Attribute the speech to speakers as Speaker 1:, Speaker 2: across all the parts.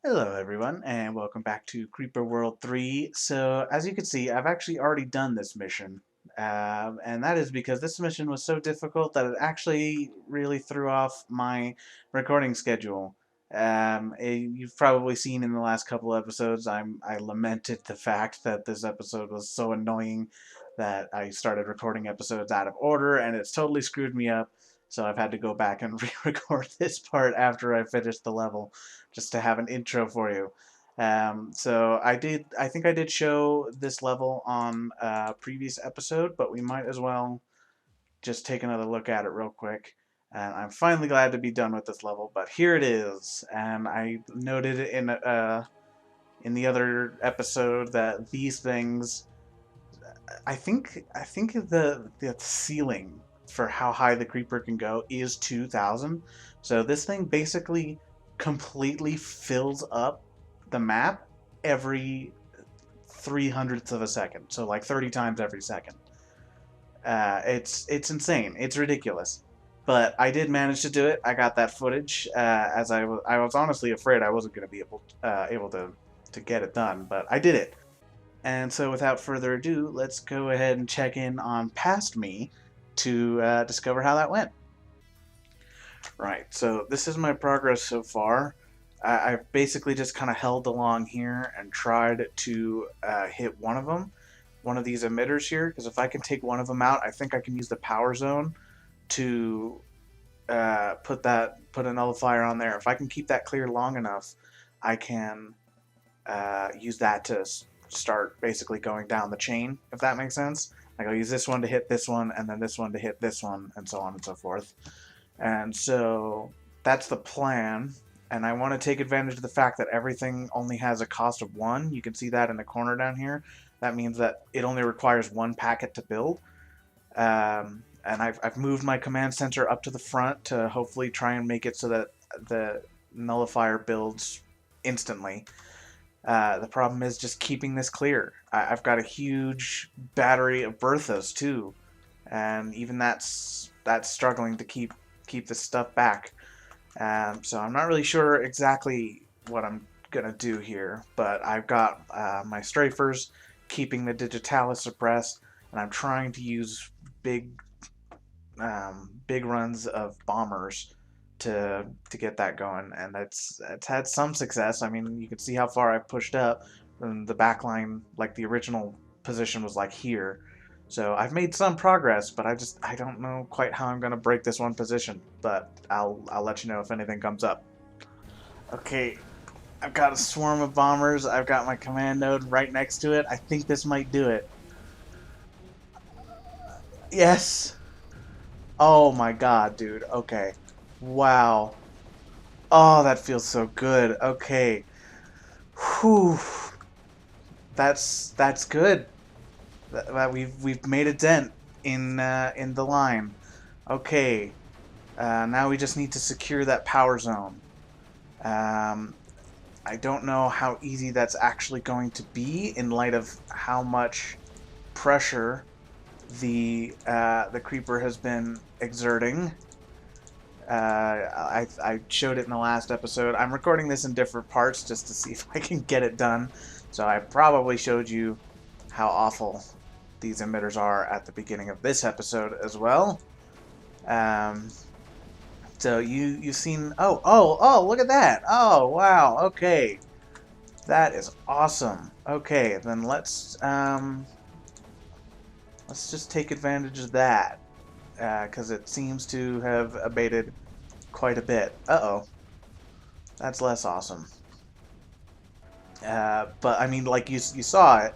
Speaker 1: Hello everyone, and welcome back to Creeper World 3. So, as you can see, I've actually already done this mission. And that is because this mission was so difficult that it actually really threw off my recording schedule. You've probably seen in the last couple episodes, I lamented the fact that this episode was so annoying that I started recording episodes out of order, and it's totally screwed me up. So I've had to go back and re-record this part after I finished the level just to have an intro for you. So I think I did show this level on a previous episode, but we might as well just take another look at it real quick. And I'm finally glad to be done with this level, but here it is. And I noted in the other episode that these things, I think the ceiling for how high the creeper can go is 2,000. So this thing basically completely fills up the map every 300ths of a second. So like 30 times every second. It's insane. It's ridiculous. But I did manage to do it. I got that footage. As I was honestly afraid I wasn't going to be able to get it done, but I did it. And so without further ado, let's go ahead and check in on past me to discover how that went. Right, so this is my progress so far. I've basically just kind of held along here and tried to hit one of them, one of these emitters here, because if I can take one of them out, I think I can use the power zone to put a nullifier on there. If I can keep that clear long enough, I can use that to start basically going down the chain, if that makes sense. Like I'll use this one to hit this one, and then this one to hit this one, and so on and so forth. And so that's the plan. And I want to take advantage of the fact that everything only has a cost of 1. You can see that in the corner down here. That means that it only requires 1 packet to build. And I've moved my command center up to the front to hopefully try and make it so that the nullifier builds instantly. The problem is just keeping this clear. I've got a huge battery of Berthas too, and even that's struggling to keep this stuff back. So I'm not really sure exactly what I'm gonna do here, but I've got my strafers keeping the digitalis suppressed, and I'm trying to use big runs of bombers to get that going, and it's had some success. I mean, you can see how far I've pushed up, and the back line, like the original position, was like here. So I've made some progress, but I don't know quite how I'm gonna break this one position. But I'll let you know if anything comes up. Okay, I've got a swarm of bombers. I've got my command node right next to it. I think this might do it. Yes. Oh my god, dude. Okay. Wow. Oh, that feels so good. Okay. Whew. That's good. That we've made a dent in the line. Okay. Now we just need to secure that power zone. Um, I don't know how easy that's actually going to be in light of how much pressure the creeper has been exerting. I showed it in the last episode. I'm recording this in different parts just to see if I can get it done. So I probably showed you how awful these emitters are at the beginning of this episode as well. Um, so you've seen. Oh! Look at that! Oh wow! Okay, that is awesome. Okay, then let's just take advantage of that because it seems to have abated quite a bit. Uh-oh. That's less awesome. But I mean, like you saw it,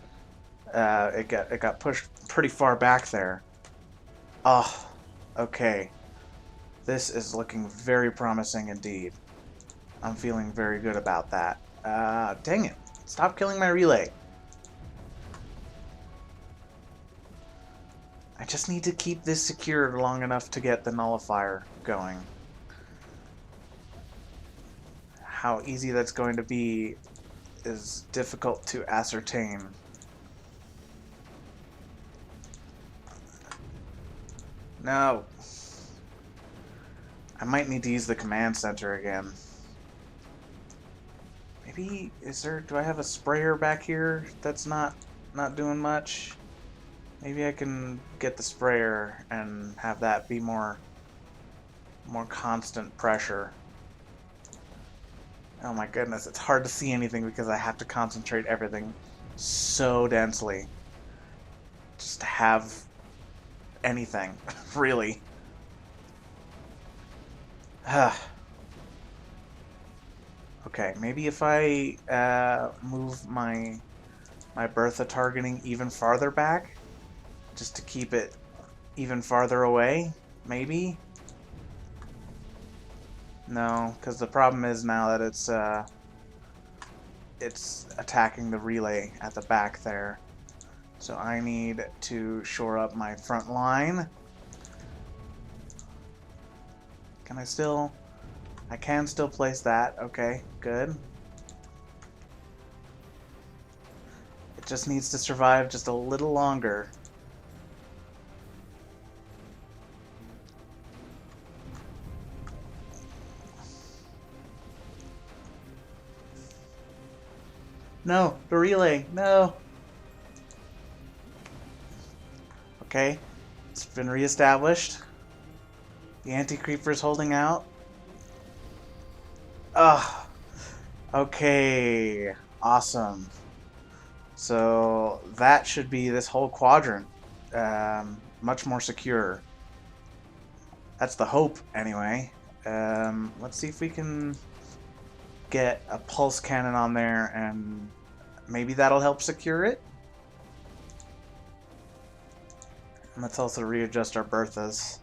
Speaker 1: it got pushed pretty far back there. Oh, okay. This is looking very promising indeed. I'm feeling very good about that. Dang it! Stop killing my relay. I just need to keep this secured long enough to get the nullifier going. How easy that's going to be is difficult to ascertain. No. I might need to use the command center again. Maybe, do I have a sprayer back here that's not doing much? Maybe I can get the sprayer and have that be more constant pressure. Oh my goodness, it's hard to see anything because I have to concentrate everything so densely. Just to have anything, really. Okay, maybe if I move my Bertha targeting even farther back, just to keep it even farther away, maybe? No, because the problem is now that it's attacking the relay at the back there. So I need to shore up my front line. Can I still... I can still place that. Okay, good. It just needs to survive just a little longer. No, the relay, no. Okay, it's been reestablished. The anti-creeper is holding out. Ugh. Okay, awesome. So that should be this whole quadrant much more secure. That's the hope, anyway. Let's see if we can get a pulse cannon on there, and maybe that'll help secure it. And let's also readjust our Berthas.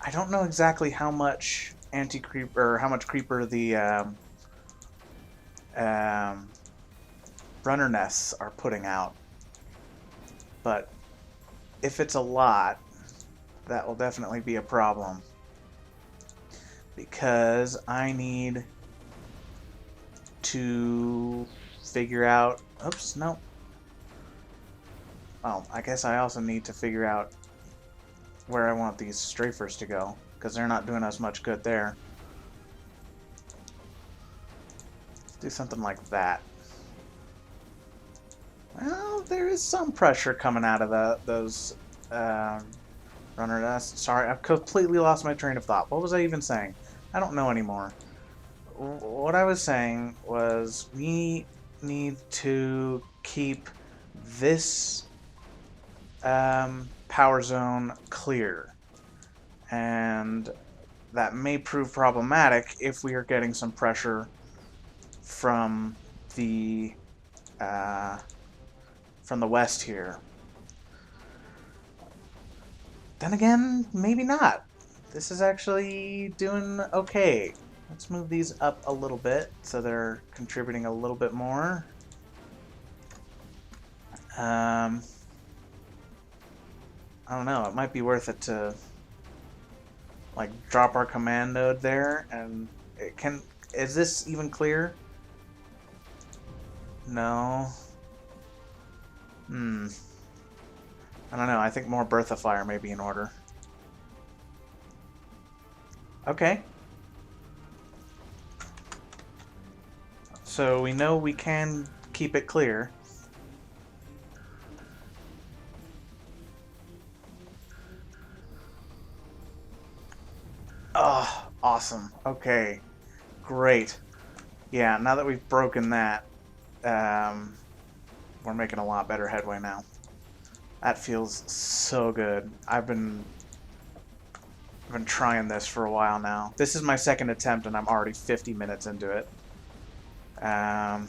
Speaker 1: I don't know exactly how much anti-creeper, or how much creeper the runner nests are putting out, but if it's a lot, that will definitely be a problem, because I need to figure out... Oops, no. Well, I guess I also need to figure out where I want these strafers to go, because they're not doing us much good there. Let's do something like that. Well, there is some pressure coming out of those runner nests. Sorry, I've completely lost my train of thought. What was I even saying? I don't know anymore. What I was saying was we need to keep this power zone clear, and that may prove problematic if we are getting some pressure from the west here. Then again, maybe not. This is actually doing okay. Let's move these up a little bit so they're contributing a little bit more. I don't know, it might be worth it to like drop our command node there, and it can... Is this even clear? No. I don't know, I think more Bertha fire may be in order. Okay. So we know we can keep it clear. Oh, awesome. Okay, great. Yeah, now that we've broken that, we're making a lot better headway now. That feels so good. I've been trying this for a while now. This is my second attempt, and I'm already 50 minutes into it. I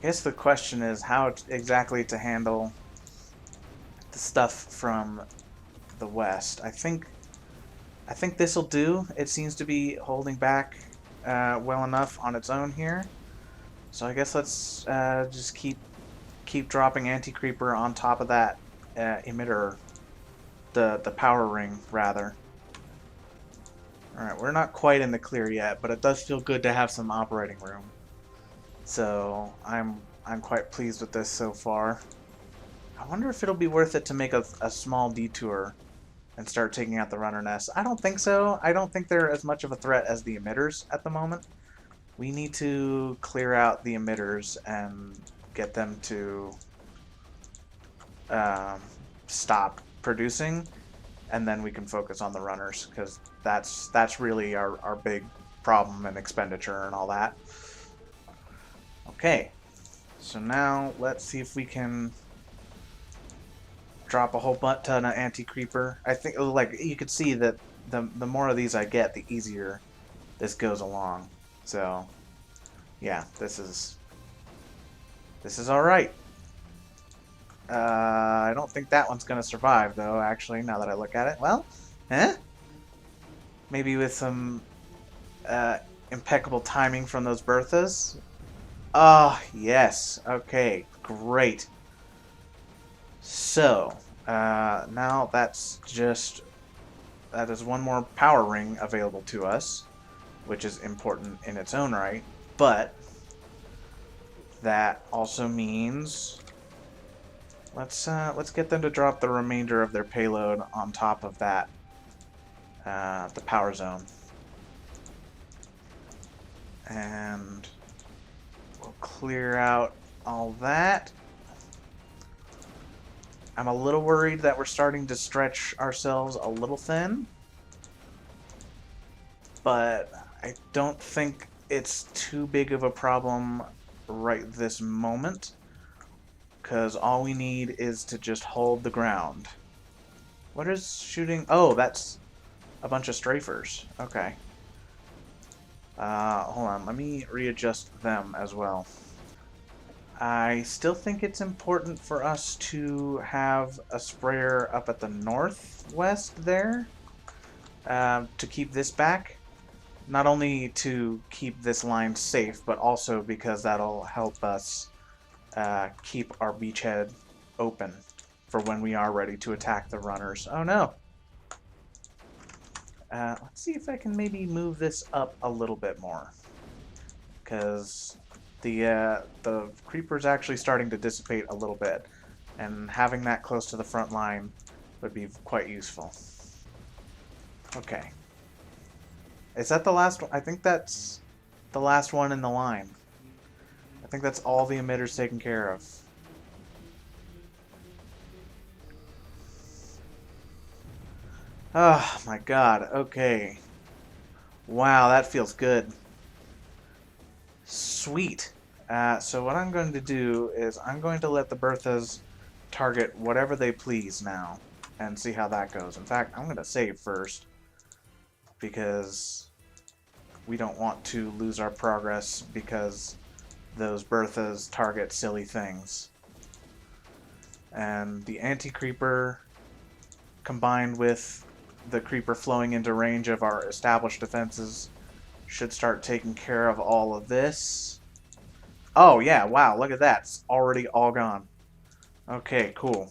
Speaker 1: guess the question is how exactly to handle the stuff from the west. I think this will do. It seems to be holding back well enough on its own here. So I guess let's just keep dropping anti-creeper on top of that emitter, the power ring rather. All right, we're not quite in the clear yet, but it does feel good to have some operating room. So I'm quite pleased with this so far. I wonder if it'll be worth it to make a small detour and start taking out the runner nests? I don't think so. I don't think they're as much of a threat as the emitters at the moment. We need to clear out the emitters and get them to stop producing, and then we can focus on the runners, because that's really our big problem and expenditure and all that. Okay, so now let's see if we can drop a whole ton of anti-creeper. I think, like, you could see that the more of these I get, the easier this goes along. So yeah, this is all right. I don't think that one's gonna survive, though, actually, now that I look at it. Well, maybe with some impeccable timing from those Berthas. Ah, yes. Okay, great. So, now that is one more power ring available to us, which is important in its own right, but that also means let's get them to drop the remainder of their payload on top of that, the power zone, and we'll clear out all that. I'm a little worried that we're starting to stretch ourselves a little thin, but I don't think it's too big of a problem right this moment, because all we need is to just hold the ground. What is shooting? Oh, that's a bunch of strafers. Okay. Hold on, let me readjust them as well. I still think it's important for us to have a sprayer up at the northwest there, to keep this back. Not only to keep this line safe, but also because that'll help us keep our beachhead open for when we are ready to attack the runners. Oh no! Let's see if I can maybe move this up a little bit more, because the creeper's actually starting to dissipate a little bit, and having that close to the front line would be quite useful. Okay. Is that the last one? I think that's the last one in the line. I think that's all the emitters taken care of. Oh my god, okay. Wow, that feels good. Sweet. So what I'm going to do is I'm going to let the Berthas target whatever they please now, and see how that goes. In fact, I'm going to save first, because we don't want to lose our progress because those Berthas target silly things. And the anti-creeper, combined with the creeper flowing into range of our established defenses, should start taking care of all of this. Oh yeah, wow, look at that. It's already all gone. Okay, cool.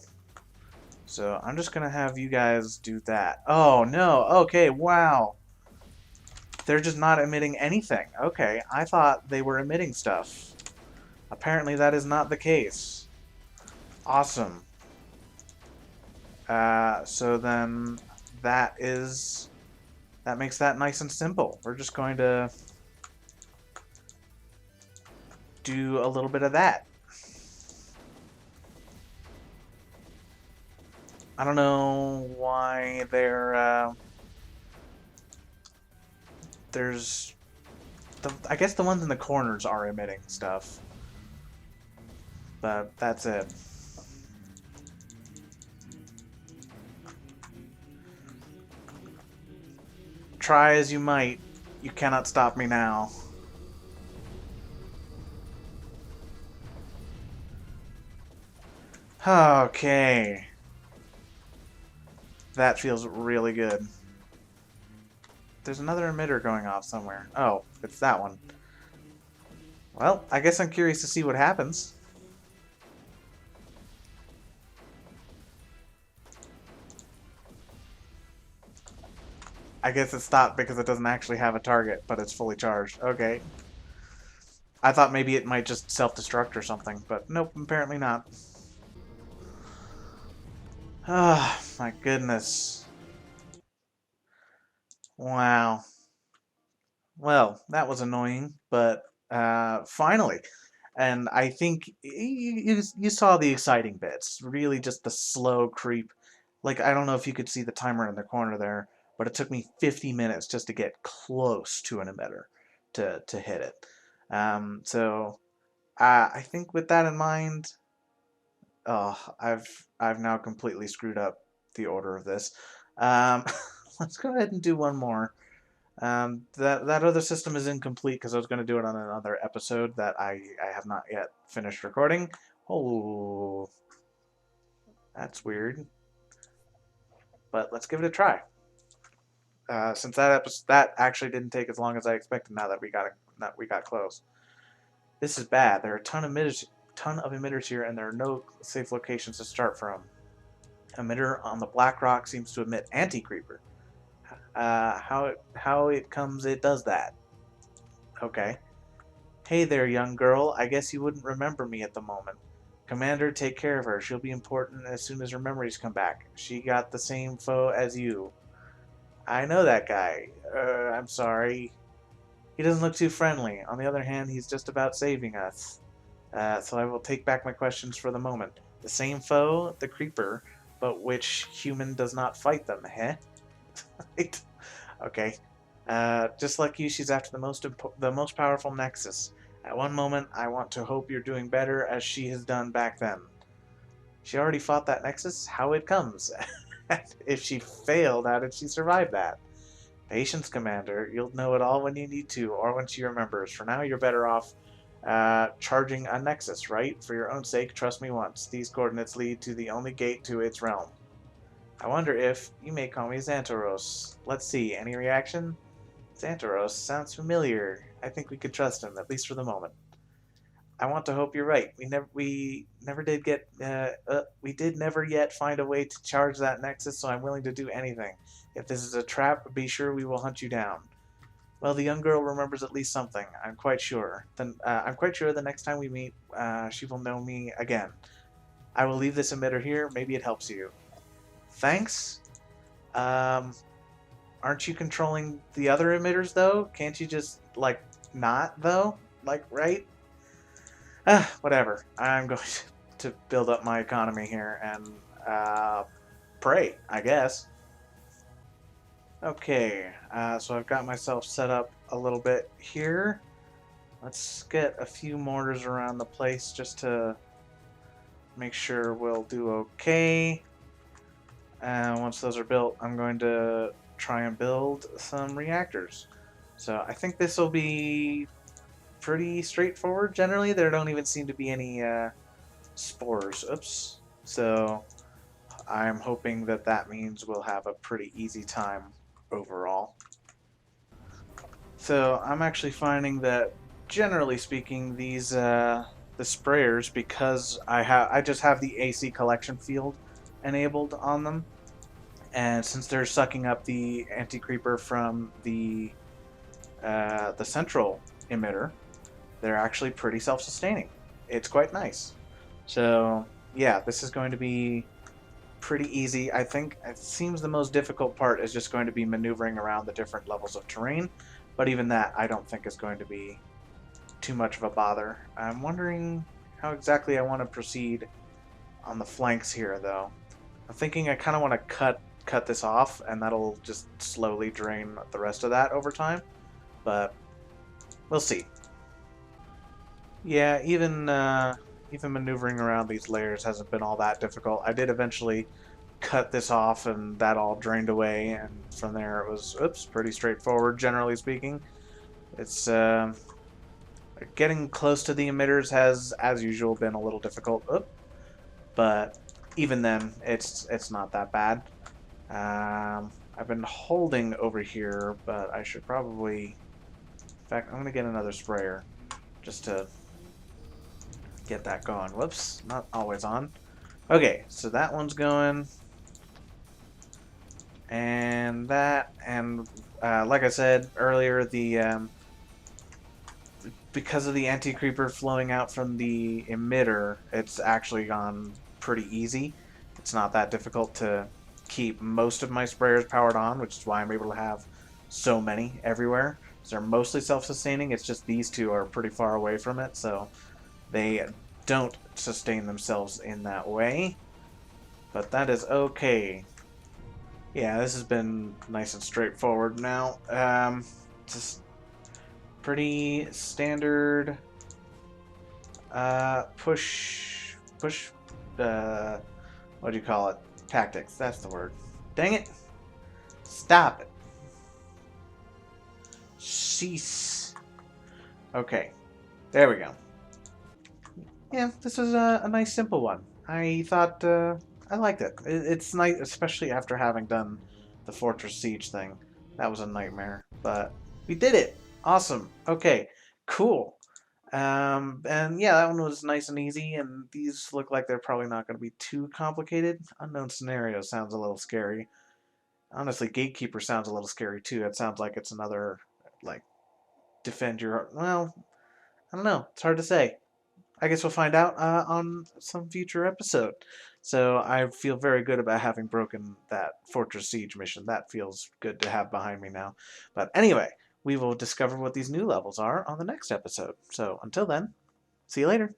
Speaker 1: So I'm just gonna have you guys do that. Oh no, okay, wow. They're just not emitting anything. Okay, I thought they were emitting stuff. Apparently that is not the case. Awesome. So then that makes that nice and simple. We're just going to do a little bit of that. I don't know why there's I guess the ones in the corners are emitting stuff, but that's it. Try as you might, you cannot stop me now. Okay. That feels really good. There's another emitter going off somewhere. Oh, it's that one. Well, I guess I'm curious to see what happens. I guess it stopped because it doesn't actually have a target, but it's fully charged. Okay. I thought maybe it might just self-destruct or something, but nope, apparently not. Ah, my goodness. Wow. Well, that was annoying, but finally. And I think you saw the exciting bits. Really, just the slow creep. Like, I don't know if you could see the timer in the corner there, but it took me 50 minutes just to get close to an emitter to hit it. I think with that in mind, oh, I've now completely screwed up the order of this. Um, let's go ahead and do one more. That other system is incomplete because I was going to do it on another episode that I have not yet finished recording. Oh, that's weird. But let's give it a try. Since that actually didn't take as long as I expected. Now that we got close. This is bad. There are a ton of emitters here, and there are no safe locations to start from. Emitter on the Black Rock seems to emit anti-creeper. How it comes it does that. Okay. Hey there, young girl. I guess you wouldn't remember me at the moment. Commander, take care of her. She'll be important as soon as her memories come back. She got the same foe as you. I know that guy. I'm sorry. He doesn't look too friendly. On the other hand, he's just about saving us. So I will take back my questions for the moment. The same foe, the creeper, but which human does not fight them, eh? Right? Okay. Just like you, she's after the most powerful nexus. At one moment, I want to hope you're doing better as she has done back then. She already fought that nexus? How it comes? If she failed, how did she survive that? Patience, Commander. You'll know it all when you need to, or when she remembers. For now, you're better off charging a nexus, right? For your own sake, trust me once. These coordinates lead to the only gate to its realm. I wonder if you may call me Xantaros. Let's see, any reaction? Xantaros sounds familiar. I think we could trust him, at least for the moment. I want to hope you're right. We did never yet find a way to charge that nexus, so I'm willing to do anything. If this is a trap, be sure we will hunt you down. Well, the young girl remembers at least something. I'm quite sure. I'm quite sure the next time we meet, she will know me again. I will leave this emitter here. Maybe it helps you. Thanks. Um, aren't you controlling the other emitters though? Can't you just like not though? Like right? Whatever. I'm going to build up my economy here and pray, I guess. Okay, so I've got myself set up a little bit here. Let's get a few mortars around the place just to make sure we'll do okay. And once those are built, I'm going to try and build some reactors. So I think this will be pretty straightforward. Generally, there don't even seem to be any spores. Oops. So I'm hoping that that means we'll have a pretty easy time overall. So I'm actually finding that, generally speaking, these the sprayers, because I just have the AC collection field enabled on them, and since they're sucking up the anti-creeper from the central emitter, they're actually pretty self-sustaining. It's quite nice. So yeah, this is going to be pretty easy. I think it seems the most difficult part is just going to be maneuvering around the different levels of terrain, but even that I don't think is going to be too much of a bother. I'm wondering how exactly I want to proceed on the flanks here, though. I'm thinking I kind of want to cut this off, and that'll just slowly drain the rest of that over time, but we'll see. Yeah, even maneuvering around these layers hasn't been all that difficult. I did eventually cut this off, and that all drained away, and from there it was, oops, pretty straightforward, generally speaking. It's, getting close to the emitters has, as usual, been a little difficult, but even then, it's not that bad. I've been holding over here, but I should probably, in fact, I'm going to get another sprayer, just to get that going. Whoops, not always on. Okay, so that one's going. And that, and like I said earlier, the because of the anti-creeper flowing out from the emitter, it's actually gone pretty easy. It's not that difficult to keep most of my sprayers powered on, which is why I'm able to have so many everywhere. So they're mostly self-sustaining. It's just these two are pretty far away from it, so they don't sustain themselves in that way. But that is okay. Yeah, this has been nice and straightforward now. Just pretty standard push, what do you call it? Tactics, that's the word. Dang it. Stop it. Cease. Okay, there we go. Yeah, this was a nice simple one. I thought, I liked it. It's nice, especially after having done the Fortress Siege thing. That was a nightmare, but we did it. Awesome. Okay, cool. And yeah, that one was nice and easy, and these look like they're probably not going to be too complicated. Unknown Scenario sounds a little scary. Honestly, Gatekeeper sounds a little scary too. It sounds like it's another, like, defend your... Well, I don't know. It's hard to say. I guess we'll find out on some future episode. So I feel very good about having broken that Fortress Siege mission. That feels good to have behind me now. But anyway, we will discover what these new levels are on the next episode. So until then, see you later.